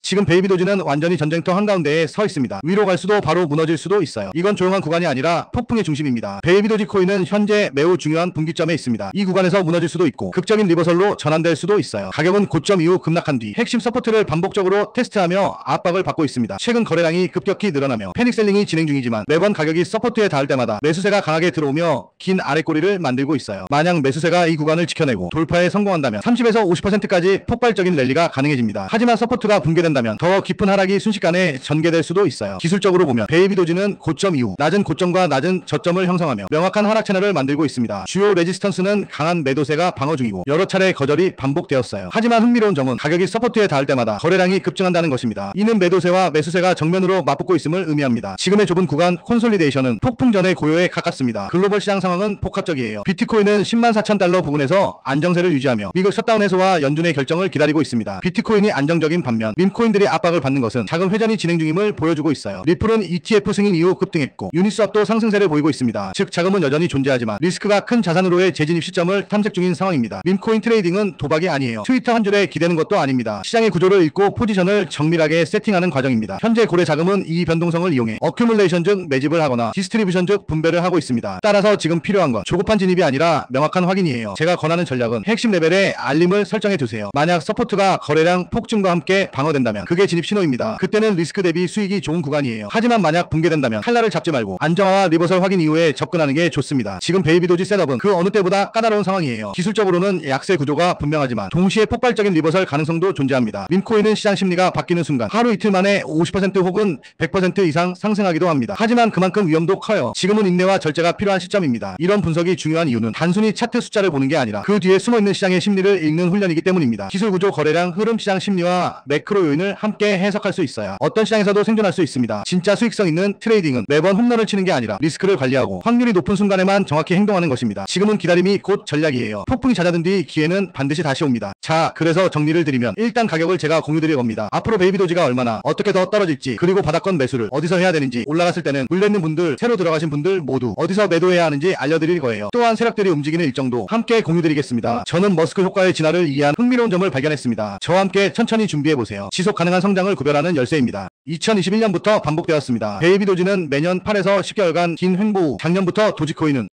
지금 베이비도지는 완전히 전쟁터 한가운데에 서 있습니다. 위로 갈 수도 바로 무너질 수도 있어요. 이건 조용한 구간이 아니라 폭풍의 중심입니다. 베이비도지 코인은 현재 매우 중요한 분기점에 있습니다. 이 구간에서 무너질 수도 있고 극적인 리버설로 전환될 수도 있어요. 가격은 고점 이후 급락한 뒤 핵심 서포트를 반복적으로 테스트하며 압박을 받고 있습니다. 최근 거래량이 급격히 늘어나며 패닉셀링이 진행 중이지만 매번 가격이 서포트에 닿을 때마다 매수세가 강하게 들어오며 긴 아랫꼬리를 만들고 있어요. 만약 매수세가 이 구간을 지켜내고 돌파에 성공한다면 30에서 50%까지 폭발적인 랠리가 가능해집니다. 하지만 서포트가 붕괴된다면 더 깊은 하락이 순식간에 전개될 수도 있어요. 기술적으로 보면 베이비도지는 고점 이후 낮은 고점과 낮은 저점을 형성하며 명확한 하락 채널을 만들고 있습니다. 주요 레지스턴스는 강한 매도세가 방어 중이고 여러 차례 거절이 반복되었어요. 하지만 흥미로운 점은 가격이 서포트에 닿을 때마다 거래량이 급증한다는 것입니다. 이는 매도세와 매수세가 정면으로 맞붙고 있음을 의미합니다. 지금의 좁은 구간 콘솔리데이션은 폭풍 전의 고요에 가깝습니다. 글로벌 시장 상황은 복합적이에요. 비트코인은 104,000달러 부근에서 안정세를 유지하며 미국 셧다운 해소와 연준의 결정을 기다리고 있습니다. 비트코인이 안정적인 반면 밈코인들이 압박을 받는 것은 자금 회전이 진행 중임을 보여주고 있어요. 리플은 ETF 승인 이후 급등했고 유니스왑도 상승세를 보이고 있습니다. 즉 자금은 여전히 존재하지만 리스크가 큰 자산으로의 재진입 시점을 탐색 중인 상황입니다. 밈코인 트레이딩은 도박이 아니에요. 트위터 한 줄에 기대는 것도 아닙니다. 시장의 구조를 읽고 포지션을 정밀하게 세팅하는 과정입니다. 현재 고래 자금은 이 변동성을 이용해 어큐뮬레이션 즉 매집을 하거나 디스트리뷰션 즉 분배를 하고 있습니다. 따라서 지금 필요한 건 조급한 진입이 아니라 명확한 확인이에요. 제가 권하는 전략은 핵심 레벨에 알림을 설정해 두세요. 만약 서포트가 거래량 폭증과 함께 방어된다면 그게 진입 신호입니다. 그때는 리스크 대비 수익이 좋은 구간이에요. 하지만 만약 붕괴된다면 칼날을 잡지 말고 안정화와 리버설 확인 이후에 접근하는 게 좋습니다. 지금 베이비도지 셋업은 그 어느 때보다 까다로운 상황이에요. 기술적으로는 약세 구조가 분명하지만 동시에 폭발적인 리버설 가능성도 존재합니다. 밈코인은 시장 심리가 바뀌는 순간 하루 이틀 만에 50% 혹은 100% 이상 상승하기도 합니다. 하지만 그만큼 위험도 커요. 지금은 인내와 절제가 필요한 시점입니다. 이런 분석이 중요한 이유는 단순히 차트 숫자를 보는 게 아니라 그 뒤에 숨어있는 시장의 심리를 읽는 훈련이기 때문입니다. 기술 구조, 거래량, 흐름, 시장 심리와 매크로 요인을 함께 해석할 수 있어야 어떤 시장에서도 생존할 수 있습니다. 진짜 수익성 있는 트레이딩은 매번 홈런을 치는 게 아니라 리스크를 관리하고 확률이 높은 순간에만 정확히 행동하는 것입니다. 지금은 기다림이 곧 전략이에요. 폭풍이 잦아든 뒤 기회는 반드시 다시 옵니다. 자, 그래서 정리를 드리면 일단 가격을 제가 공유드릴 겁니다. 앞으로 베이비도지가 얼마나 어떻게 더 떨어질지 그리고 바닥권 매수를 어디서 해야 되는지 올라갔을 때는 물렸는 분들 새로 들어가신 분들 모두 어디서 매도해야 하는지 알려드릴 거예요. 또한 세력들이 움직이는 일정도 함께 공유드리겠습니다. 저는 머스크 효과의 진화를 이해한 흥미로운 점을 발견했습니다. 저와 함께 천천히 준비해보세요. 지속 가능한 성장을 구별하는 열쇠입니다. 2021년부터 반복되었습니다. 베이비도지는 매년 8에서 10개월간 긴 횡보 후 작년부터 도지코인은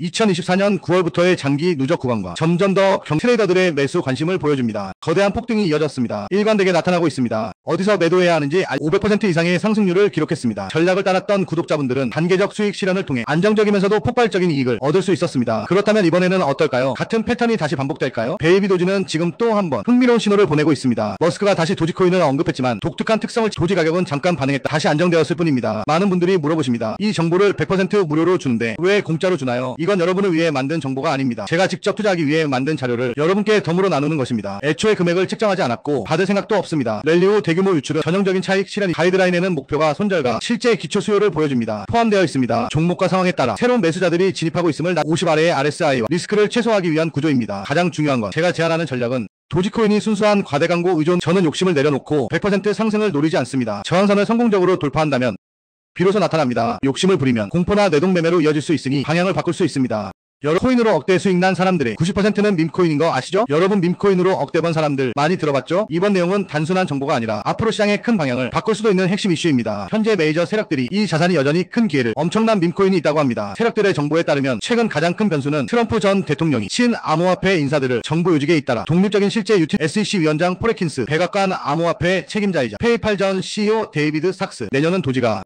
2024년 9월부터의 장기 누적 구간과 점점 더 트레이더들의 매수 관심을 보여줍니다. 거대한 폭등이 이어졌습니다. 일관되게 나타나고 있습니다. 어디서 매도해야 하는지 500% 이상의 상승률을 기록했습니다. 전략을 따랐던 구독자분들은 단계적 수익 실현을 통해 안정적이면서도 폭발적인 이익을 얻을 수 있었습니다. 그렇다면 이번에는 어떨까요? 같은 패턴이 다시 반복될까요? 베이비도지는 지금 또 한 번 흥미로운 신호를 보내고 있습니다. 머스크가 다시 도지코인을 언급했지만 독특한 특성을 도지 가격은 잠깐 반응했다 다시 안정되었을 뿐입니다. 많은 분들이 물어보십니다. 이 정보를 100% 무료로 주는데 왜 공짜로 주나요? 이건 여러분을 위해 만든 정보가 아닙니다. 제가 직접 투자하기 위해 만든 자료를 여러분께 덤으로 나누는 것입니다. 애초에 금액을 책정하지 않았고 받을 생각도 없습니다. 랠리 후 대규모 유출은 전형적인 차익 실현 가이드라인에는 목표가 손절과 실제 기초 수요를 보여줍니다. 포함되어 있습니다. 종목과 상황에 따라 새로운 매수자들이 진입하고 있음을 50 아래의 RSI와 리스크를 최소화하기 위한 구조입니다. 가장 중요한 건 제가 제안하는 전략은 도지코인이 순수한 과대 광고 의존 저는 욕심을 내려놓고 100% 상승을 노리지 않습니다. 저항선을 성공적으로 돌파한다면 비로소 나타납니다. 욕심을 부리면 공포나 뇌동매매로 이어질 수 있으니 방향을 바꿀 수 있습니다. 여러 코인으로 억대 수익 난 사람들의 90%는 밈코인인 거 아시죠? 여러분 밈코인으로 억대 번 사람들 많이 들어봤죠? 이번 내용은 단순한 정보가 아니라 앞으로 시장의 큰 방향을 바꿀 수도 있는 핵심 이슈입니다. 현재 메이저 세력들이 이 자산이 여전히 큰 기회를 엄청난 밈코인이 있다고 합니다. 세력들의 정보에 따르면 최근 가장 큰 변수는 트럼프 전 대통령이 친암호화폐 인사들을 정부 요직에 잇따라 독립적인 실제 유튜브 SEC 위원장 포레킨스, 백악관 암호화폐 책임자이자 페이팔 전 CEO 데이비드 삭스, 내년은 도지가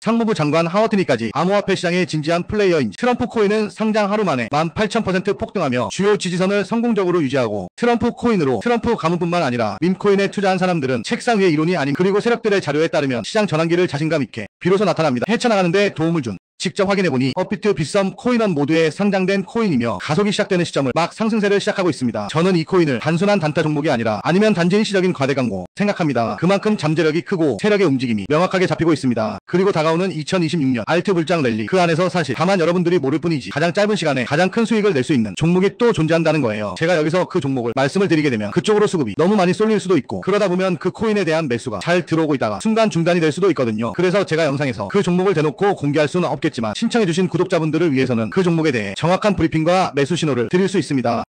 상무부 장관 하워트니까지 암호화폐 시장의 진지한 플레이어인 트럼프 코인은 상장 하루 만에 18,000% 폭등하며 주요 지지선을 성공적으로 유지하고 트럼프 코인으로 트럼프 가문뿐만 아니라 밈코인에 투자한 사람들은 책상 위의 이론이 아닌 그리고 세력들의 자료에 따르면 시장 전환기를 자신감 있게 비로소 나타납니다. 헤쳐나가는 데 도움을 준 직접 확인해보니 업비트, 빗썸, 코인원 모두에 상장된 코인이며 가속이 시작되는 시점을 막 상승세를 시작하고 있습니다. 저는 이 코인을 단순한 단타 종목이 아니라 아니면 단지 일시적인 과대 광고 생각합니다. 그만큼 잠재력이 크고 세력의 움직임이 명확하게 잡히고 있습니다. 그리고 다가오는 2026년 알트 불장 랠리 그 안에서 사실 다만 여러분들이 모를 뿐이지 가장 짧은 시간에 가장 큰 수익을 낼 수 있는 종목이 또 존재한다는 거예요. 제가 여기서 그 종목을 말씀을 드리게 되면 그쪽으로 수급이 너무 많이 쏠릴 수도 있고 그러다 보면 그 코인에 대한 매수가 잘 들어오고 있다가 순간 중단이 될 수도 있거든요. 그래서 제가 영상에서 그 종목을 대놓고 공개할 수는 없겠지만 신청해주신 구독자분들을 위해서는 그 종목에 대해 정확한 브리핑과 매수 신호를 드릴 수 있습니다.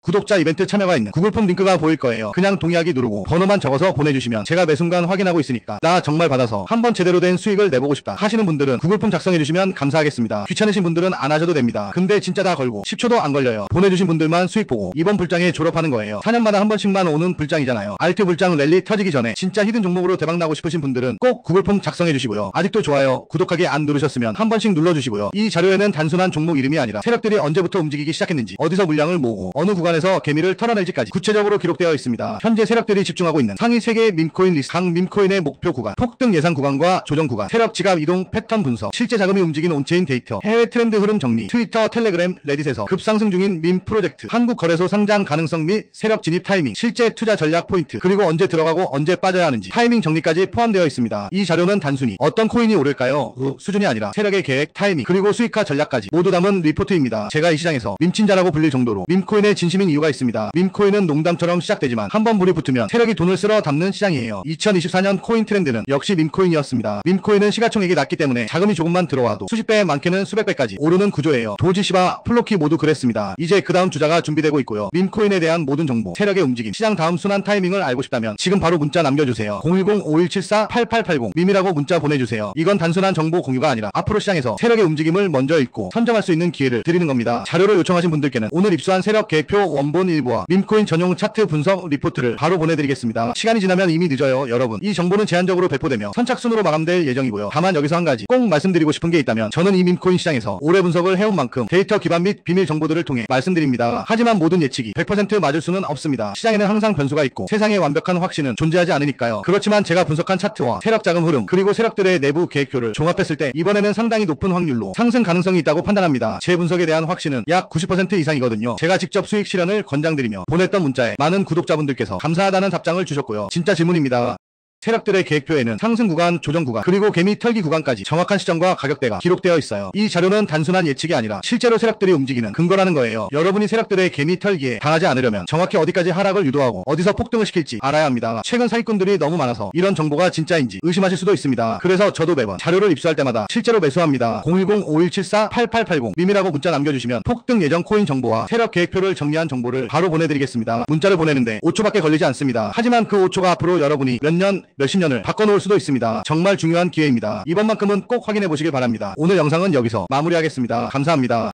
구독자 이벤트 참여가 있는 구글폼 링크가 보일 거예요. 그냥 동의하기 누르고 번호만 적어서 보내주시면 제가 매 순간 확인하고 있으니까 나 정말 받아서 한번 제대로 된 수익을 내보고 싶다 하시는 분들은 구글폼 작성해주시면 감사하겠습니다. 귀찮으신 분들은 안 하셔도 됩니다. 근데 진짜 다 걸고 10초도 안 걸려요. 보내주신 분들만 수익 보고 이번 불장에 졸업하는 거예요. 4년마다 한 번씩만 오는 불장이잖아요. 알트 불장 랠리 터지기 전에 진짜 히든 종목으로 대박나고 싶으신 분들은 꼭 구글폼 작성해주시고요. 아직도 좋아요, 구독하기 안 누르셨으면 한 번씩 눌러주시고요. 이 자료에는 단순한 종목 이름이 아니라 세력들이 언제부터 움직이기 시작했는지, 어디서 물량을 모으고 어느 구간에서 개미를 털어낼지까지 구체적으로 기록되어 있습니다. 현재 세력들이 집중하고 있는 상위 3개의 밈코인 리스트, 각 밈코인의 목표 구간, 폭등 예상 구간과 조정 구간, 세력 지갑 이동 패턴 분석, 실제 자금이 움직인 온체인 데이터, 해외 트렌드 흐름 정리, 트위터, 텔레그램, 레딧에서 급상승 중인 밈 프로젝트, 한국 거래소 상장 가능성 및 세력 진입 타이밍, 실제 투자 전략 포인트, 그리고 언제 들어가고 언제 빠져야 하는지 타이밍 정리까지 포함되어 있습니다. 이 자료는 단순히 어떤 코인이 오를까요? 수준이 아니라 세력의 계획, 타이밍, 그리고 수익화 전략까지 모두 담은 리포트입니다. 제가 이 시장에서 밈친자라고 불릴 정도로 밈코인의 진심인 이유가 있습니다. 밈코인은 농담처럼 시작되지만 한번 물이 붙으면 세력이 돈을 쓸어 담는 시장이에요. 2024년 코인 트렌드는 역시 밈코인이었습니다. 밈코인은 시가총액이 낮기 때문에 자금이 조금만 들어와도 수십 배, 많게는 수백 배까지 오르는 구조예요. 도지, 시바, 플로키 모두 그랬습니다. 이제 그 다음 주자가 준비되고 있고요. 밈코인에 대한 모든 정보, 세력의 움직임, 시장 다음 순환 타이밍을 알고 싶다면 지금 바로 문자 남겨주세요. 010-5174-8880 밈이라고 문자 보내주세요. 이건 단순한 정보 공유가 아니라 앞으로 시장에서 세력의 움직임을 먼저 읽고 선점할 수 있는 기회를 드리는 겁니다. 자료를 요청하신 분들께는 오늘 입수한 세력 계획표 원본 일부와 밈코인 전용 차트 분석 리포트를 바로 보내드리겠습니다. 시간이 지나면 이미 늦어요. 여러분, 이 정보는 제한적으로 배포되며 선착순으로 마감될 예정이고요. 다만 여기서 한 가지 꼭 말씀드리고 싶은 게 있다면, 저는 이 밈코인 시장에서 오래 분석을 해온 만큼 데이터 기반 및 비밀 정보들을 통해 말씀드립니다. 하지만 모든 예측이 100% 맞을 수는 없습니다. 시장에는 항상 변수가 있고 세상의 완벽한 확신은 존재하지 않으니까요. 그렇지만 제가 분석한 차트와 세력 자금 흐름, 그리고 세력들의 내부 계획표를 종합했을 때 이번에는 상당히 높은 확률로 상승 가능성이 있다고 판단합니다. 제 분석에 대한 확신은 약 90% 이상이거든요. 제가 직접 수익 실현을 권장드리며 보냈던 문자에 많은 구독자분들께서 감사하다는 답장을 주셨고요. 진짜 질문입니다. 세력들의 계획표에는 상승 구간, 조정 구간, 그리고 개미 털기 구간까지 정확한 시점과 가격대가 기록되어 있어요. 이 자료는 단순한 예측이 아니라 실제로 세력들이 움직이는 근거라는 거예요. 여러분이 세력들의 개미 털기에 당하지 않으려면 정확히 어디까지 하락을 유도하고 어디서 폭등을 시킬지 알아야 합니다. 최근 사기꾼들이 너무 많아서 이런 정보가 진짜인지 의심하실 수도 있습니다. 그래서 저도 매번 자료를 입수할 때마다 실제로 매수합니다. 010-5174-8880 밈이라고 문자 남겨주시면 폭등 예정 코인 정보와 세력 계획표를 정리한 정보를 바로 보내드리겠습니다. 문자를 보내는데 5초밖에 걸리지 않습니다. 하지만 그 5초가 앞으로 여러분이 몇 년, 몇십 년을 바꿔놓을 수도 있습니다. 정말 중요한 기회입니다. 이번만큼은 꼭 확인해 보시길 바랍니다. 오늘 영상은 여기서 마무리하겠습니다. 감사합니다.